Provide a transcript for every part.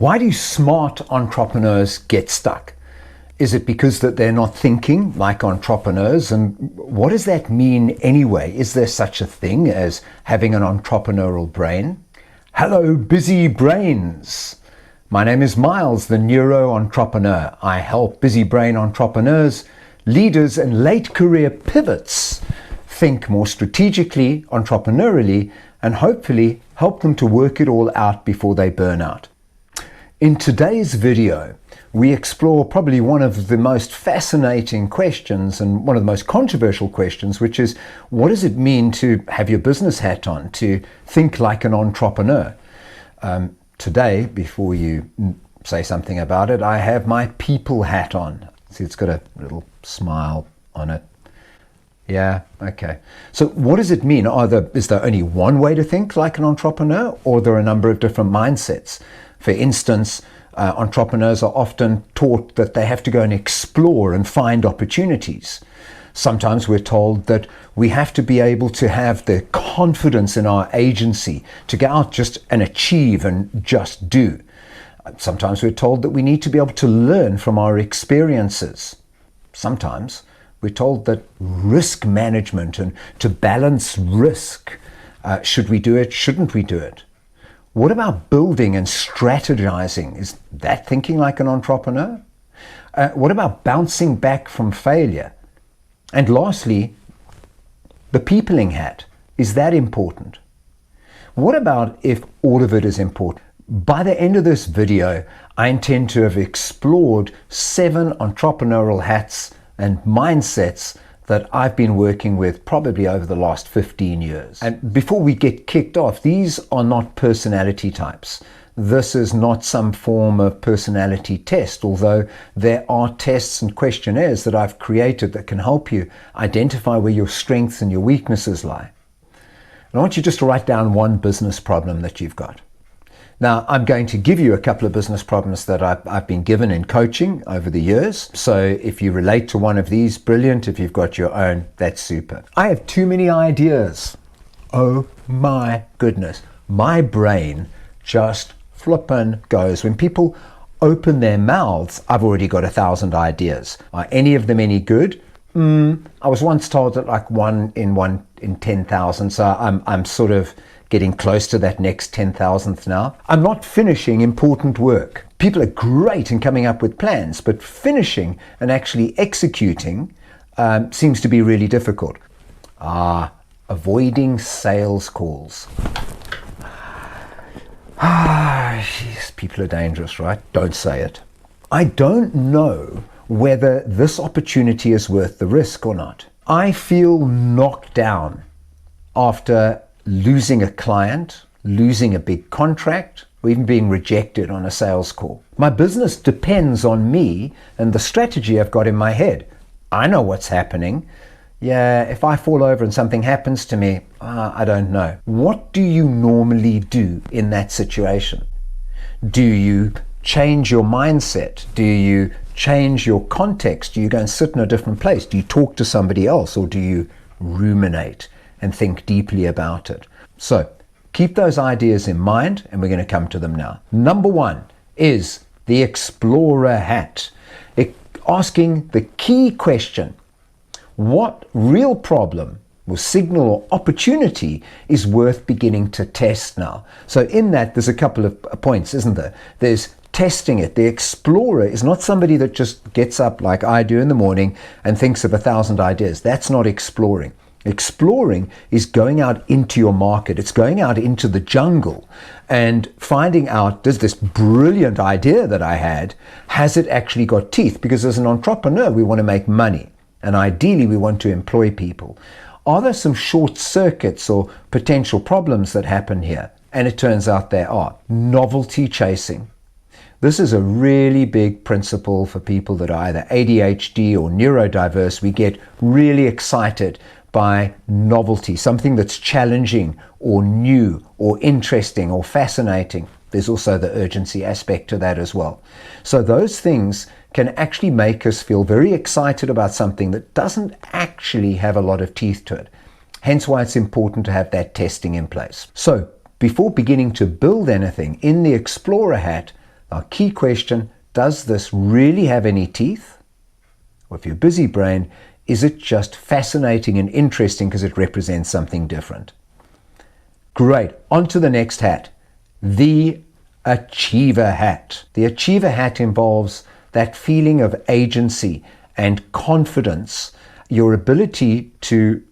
Why do smart entrepreneurs get stuck? Is it because that they're not thinking like entrepreneurs? And what does that mean anyway? Is there such a thing as having an entrepreneurial brain? Hello, busy brains. My name is Miles, the Neuro-Entrepreneur. I help busy brain entrepreneurs, leaders, and late career pivots think more strategically, entrepreneurially, and hopefully help them to work it all out before they burn out. In today's video, we explore probably one of the most fascinating questions and one of the most controversial questions, which is, what does it mean to have your business hat on, to think like an entrepreneur? Today, before you say something about it, I have my people hat on. See, it's got a little smile on it. Yeah, okay. So what does it mean? Is there only one way to think like an entrepreneur, or are there a number of different mindsets? For instance, entrepreneurs are often taught that they have to go and explore and find opportunities. Sometimes we're told that we have to be able to have the confidence in our agency to go out just and achieve and just do. Sometimes we're told that we need to be able to learn from our experiences. Sometimes we're told that risk management and to balance risk, should we do it, shouldn't we do it? What about building and strategizing? Is that thinking like an entrepreneur? What about bouncing back from failure? And lastly, the peopling hat. Is that important? What about if all of it is important? By the end of this video, I intend to have explored 7 entrepreneurial hats and mindsets that I've been working with probably over the last 15 years. And before we get kicked off, these are not personality types. This is not some form of personality test, although there are tests and questionnaires that I've created that can help you identify where your strengths and your weaknesses lie. And I want you just to write down one business problem that you've got. Now, I'm going to give you a couple of business problems that I've been given in coaching over the years. So if you relate to one of these, brilliant. If you've got your own, that's super. I have too many ideas. Oh my goodness. My brain just flippin' goes. When people open their mouths, I've already got 1,000 ideas. Are any of them any good? I was once told that like 1 in 10,000. So I'm sort of getting close to that next 10,000th now. I'm not finishing important work. People are great in coming up with plans, but finishing and actually executing seems to be really difficult. Avoiding sales calls. Jeez, people are dangerous, right? Don't say it. I don't know whether this opportunity is worth the risk or not. I feel knocked down after losing a client, losing a big contract, or even being rejected on a sales call. My business depends on me and the strategy I've got in my head. I know what's happening. Yeah, if I fall over and something happens to me, I don't know. What do you normally do in that situation? Do you change your mindset? Do you change your context? Do you go and sit in a different place? Do you talk to somebody else, or do you ruminate and think deeply about it? So keep those ideas in mind, and we're going to come to them now. Number 1 is the Explorer hat. Asking the key question, what real problem or signal or opportunity is worth beginning to test now? So in that, there's a couple of points, isn't there? There's testing it. The explorer is not somebody that just gets up like I do in the morning and thinks of 1,000 ideas. That's not exploring. Exploring is going out into your market. It's going out into the jungle and finding out, does this brilliant idea that I had, has it actually got teeth? Because as an entrepreneur, we want to make money, and ideally we want to employ people. Are there some short circuits or potential problems that happen here? And it turns out there are. Novelty chasing. This is a really big principle for people that are either ADHD or neurodiverse. We get really excited by novelty, something that's challenging or new or interesting or fascinating. There's also the urgency aspect to that as well. So those things can actually make us feel very excited about something that doesn't actually have a lot of teeth to it. Hence why it's important to have that testing in place. So before beginning to build anything in the Explorer hat, Our key question, does this really have any teeth? Or if you're busy brain, is it just fascinating and interesting because it represents something different? Great. On to the next hat, the Achiever Hat. The Achiever Hat involves that feeling of agency and confidence, your ability to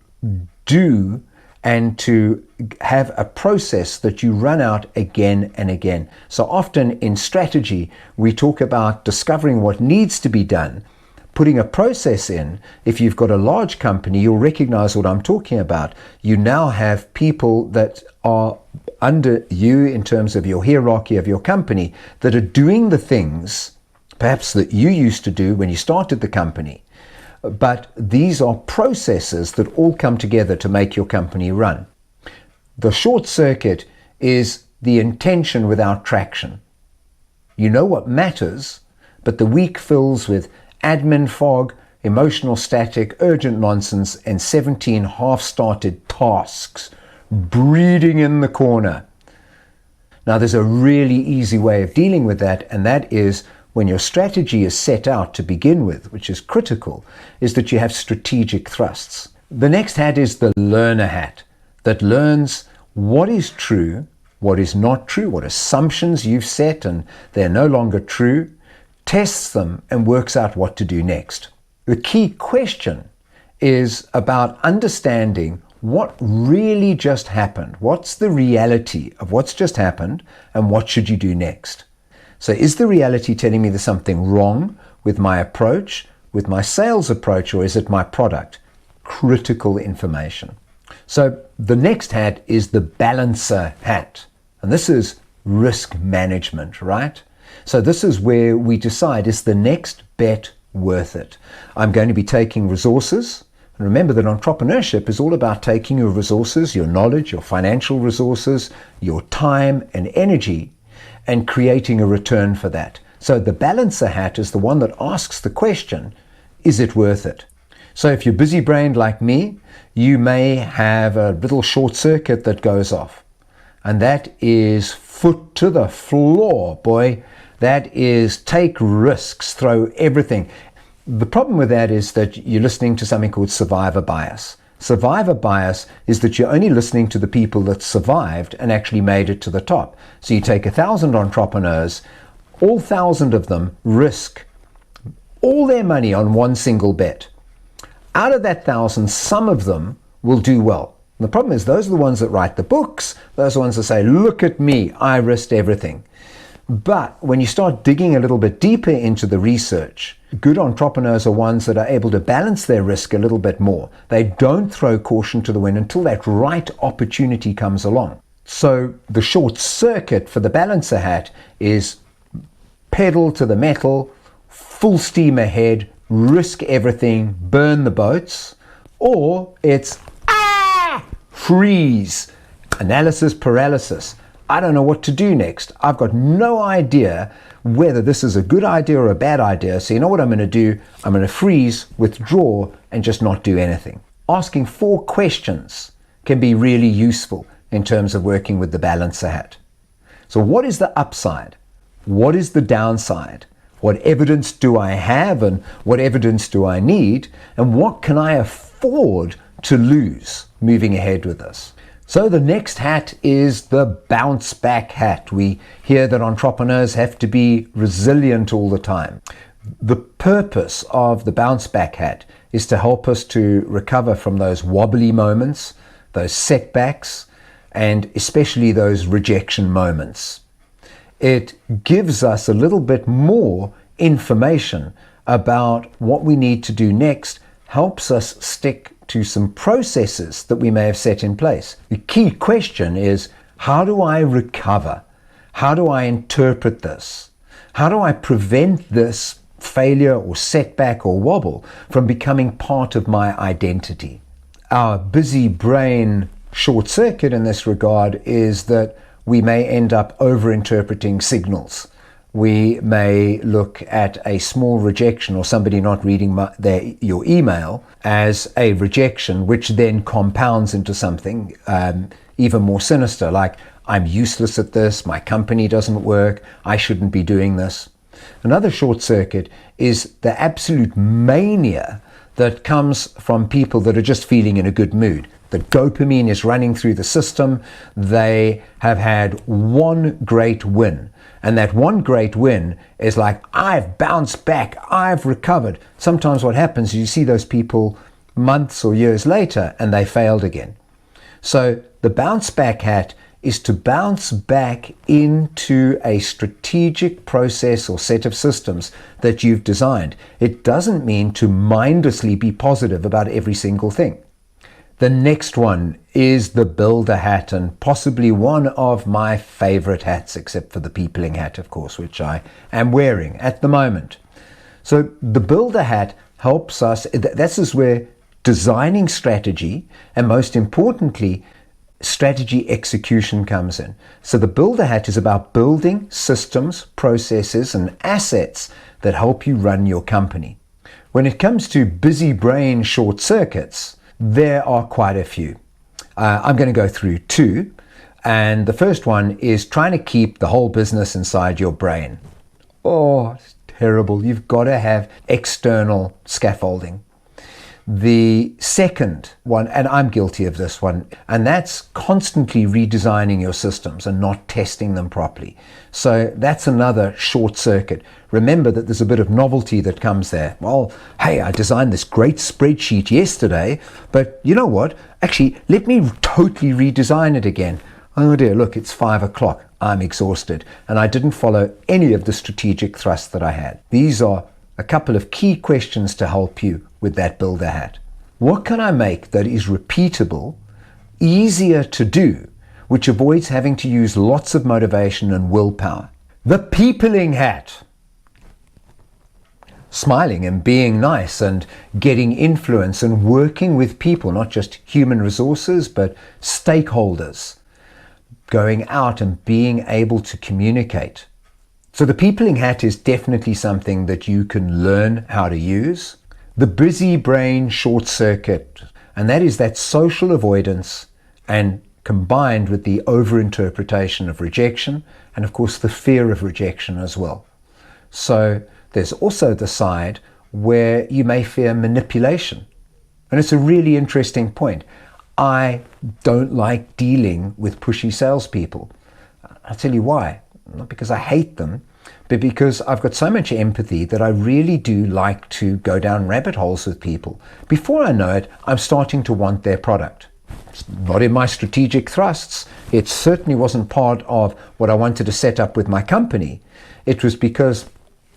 do and to have a process that you run out again and again. So often in strategy, we talk about discovering what needs to be done, putting a process in. If you've got a large company, you'll recognize what I'm talking about. You now have people that are under you in terms of your hierarchy of your company that are doing the things perhaps that you used to do when you started the company. But these are processes that all come together to make your company run. The short circuit is the intention without traction. You know what matters, but the week fills with admin fog, emotional static, urgent nonsense, and 17 half-started tasks breeding in the corner. Now, there's a really easy way of dealing with that, and that is when your strategy is set out to begin with, which is critical, is that you have strategic thrusts. The next hat is the Learner Hat, that learns what is true, what is not true, what assumptions you've set and they're no longer true, tests them and works out what to do next. The key question is about understanding what really just happened. What's the reality of what's just happened and what should you do next? So is the reality telling me there's something wrong with my approach, with my sales approach, or is it my product? Critical information. So the next hat is the Balancer Hat. And this is risk management, right? So this is where we decide, is the next bet worth it? I'm going to be taking resources. And remember that entrepreneurship is all about taking your resources, your knowledge, your financial resources, your time and energy, and creating a return for that. So the Balancer Hat is the one that asks the question, is it worth it? So if you're busy-brained like me, you may have a little short circuit that goes off. And that is foot to the floor, boy. That is take risks, throw everything. The problem with that is that you're listening to something called survivor bias. Survivor bias is that you're only listening to the people that survived and actually made it to the top. So you take 1,000 entrepreneurs, all 1,000 of them risk all their money on one single bet. Out of that 1,000, some of them will do well. And the problem is those are the ones that write the books. Those are the ones that say, look at me, I risked everything. But when you start digging a little bit deeper into the research, good entrepreneurs are ones that are able to balance their risk a little bit more. They don't throw caution to the wind until that right opportunity comes along. So the short circuit for the Balancer Hat is pedal to the metal, full steam ahead, risk everything, burn the boats, or it's freeze, analysis paralysis. I don't know what to do next. I've got no idea whether this is a good idea or a bad idea. So you know what I'm going to do? I'm going to freeze, withdraw, and just not do anything. Asking 4 questions can be really useful in terms of working with the Balancer Hat. So what is the upside? What is the downside? What evidence do I have and what evidence do I need? And what can I afford to lose moving ahead with this? So the next hat is the Bounce Back Hat. We hear that entrepreneurs have to be resilient all the time. The purpose of the Bounce Back Hat is to help us to recover from those wobbly moments, those setbacks, and especially those rejection moments. It gives us a little bit more information about what we need to do next, helps us stick to some processes that we may have set in place. The key question is, how do I recover? How do I interpret this? How do I prevent this failure or setback or wobble from becoming part of my identity? Our busy brain short circuit in this regard is that we may end up over-interpreting signals. We may look at a small rejection or somebody not reading your email as a rejection, which then compounds into something even more sinister, like I'm useless at this, my company doesn't work, I shouldn't be doing this. Another short circuit is the absolute mania that comes from people that are just feeling in a good mood. The dopamine is running through the system. They have had one great win. And that one great win is like, I've bounced back, I've recovered. Sometimes what happens is you see those people months or years later and they failed again. So the bounce back hat is to bounce back into a strategic process or set of systems that you've designed. It doesn't mean to mindlessly be positive about every single thing. The next one is the builder hat, and possibly one of my favorite hats, except for the peopling hat, of course, which I am wearing at the moment. So the builder hat helps us, this is where designing strategy, and most importantly, strategy execution comes in. So the builder hat is about building systems, processes, and assets that help you run your company. When it comes to busy brain short circuits, there are quite a few. I'm going to go through two. And the first one is trying to keep the whole business inside your brain. Oh, it's terrible. You've got to have external scaffolding. The second one, and I'm guilty of this one, and that's constantly redesigning your systems and not testing them properly. So that's another short circuit. Remember that there's a bit of novelty that comes there. Well, hey, I designed this great spreadsheet yesterday, but you know what? Actually, let me totally redesign it again. Oh dear, look, it's 5 o'clock. I'm exhausted, and I didn't follow any of the strategic thrusts that I had. These are a couple of key questions to help you with that builder hat. What can I make that is repeatable, easier to do, which avoids having to use lots of motivation and willpower? The peopling hat. Smiling and being nice and getting influence and working with people, not just human resources, but stakeholders. Going out and being able to communicate. So the peopling hat is definitely something that you can learn how to use. The busy brain short circuit, and that is that social avoidance and combined with the overinterpretation of rejection and of course the fear of rejection as well. So there's also the side where you may fear manipulation. And it's a really interesting point. I don't like dealing with pushy salespeople. I'll tell you why. Not because I hate them, but because I've got so much empathy that I really do like to go down rabbit holes with people. Before I know it, I'm starting to want their product. It's not in my strategic thrusts. It certainly wasn't part of what I wanted to set up with my company. It was because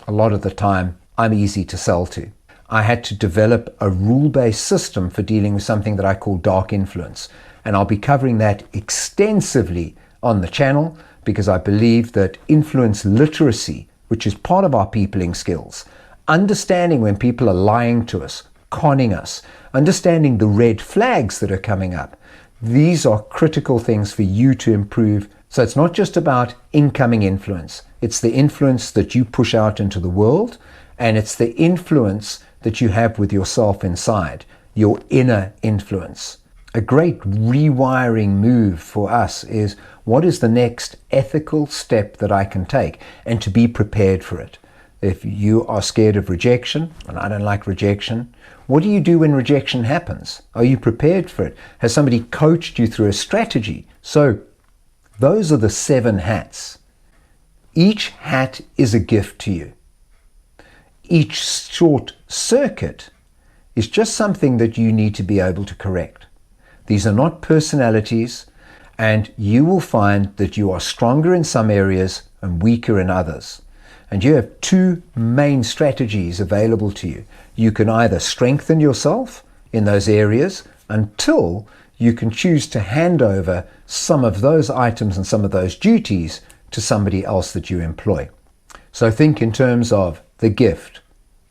a lot of the time I'm easy to sell to. I had to develop a rule-based system for dealing with something that I call dark influence. And I'll be covering that extensively on the channel, because I believe that influence literacy, which is part of our peopling skills, understanding when people are lying to us, conning us, understanding the red flags that are coming up, these are critical things for you to improve. So it's not just about incoming influence. It's the influence that you push out into the world, and it's the influence that you have with yourself inside, your inner influence. A great rewiring move for us is, what is the next ethical step that I can take, and to be prepared for it. If you are scared of rejection, and I don't like rejection, what do you do when rejection happens? Are you prepared for it? Has somebody coached you through a strategy? So those are the 7 hats. Each hat is a gift to you. Each short circuit is just something that you need to be able to correct. These are not personalities, and you will find that you are stronger in some areas and weaker in others. And you have 2 main strategies available to you. You can either strengthen yourself in those areas until you can choose to hand over some of those items and some of those duties to somebody else that you employ. So think in terms of the gift,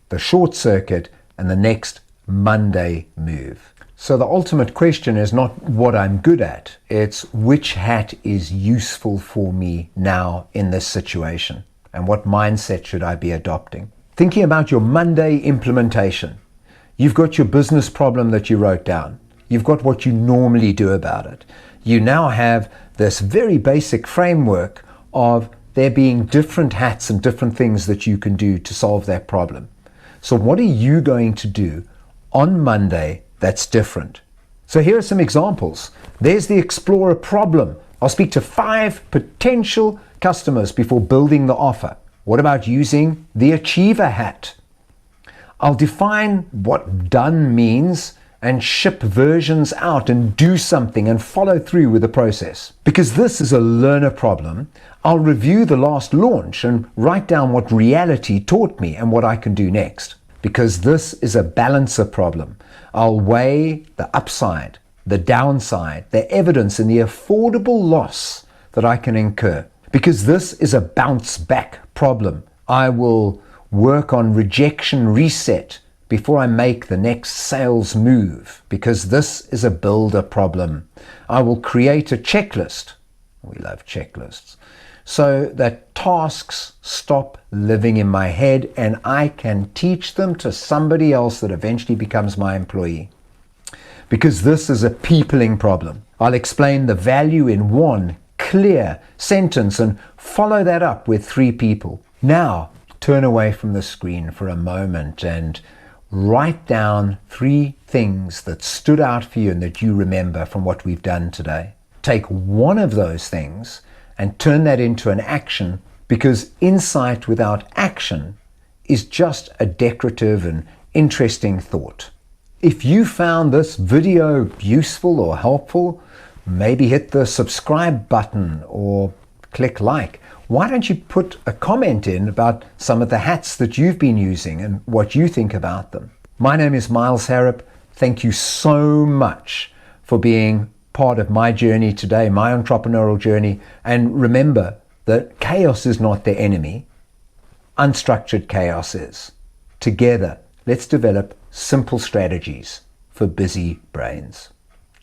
the short circuit, and the next Monday move. So the ultimate question is not what I'm good at, it's which hat is useful for me now in this situation, and what mindset should I be adopting. Thinking about your Monday implementation, you've got your business problem that you wrote down. You've got what you normally do about it. You now have this very basic framework of there being different hats and different things that you can do to solve that problem. So what are you going to do on Monday that's different? So here are some examples. There's the Explorer problem. I'll speak to 5 potential customers before building the offer. What about using the Achiever hat? I'll define what done means and ship versions out and do something and follow through with the process. Because this is a learner problem, I'll review the last launch and write down what reality taught me and what I can do next. Because this is a balancer problem, I'll weigh the upside, the downside, the evidence, and the affordable loss that I can incur. Because this is a bounce back problem, I will work on rejection reset before I make the next sales move. Because this is a builder problem, I will create a checklist. We love checklists. So that tasks stop living in my head and I can teach them to somebody else that eventually becomes my employee. Because this is a peopling problem, I'll explain the value in one clear sentence and follow that up with 3 people. Now, turn away from the screen for a moment and write down 3 things that stood out for you and that you remember from what we've done today. Take one of those things and turn that into an action, because insight without action is just a decorative and interesting thought. If you found this video useful or helpful, maybe hit the subscribe button or click like. Why don't you put a comment in about some of the hats that you've been using and what you think about them? My name is Miles Harrop. Thank you so much for being part of my journey today, my entrepreneurial journey. And remember that chaos is not the enemy. Unstructured chaos is. Together, let's develop simple strategies for busy brains.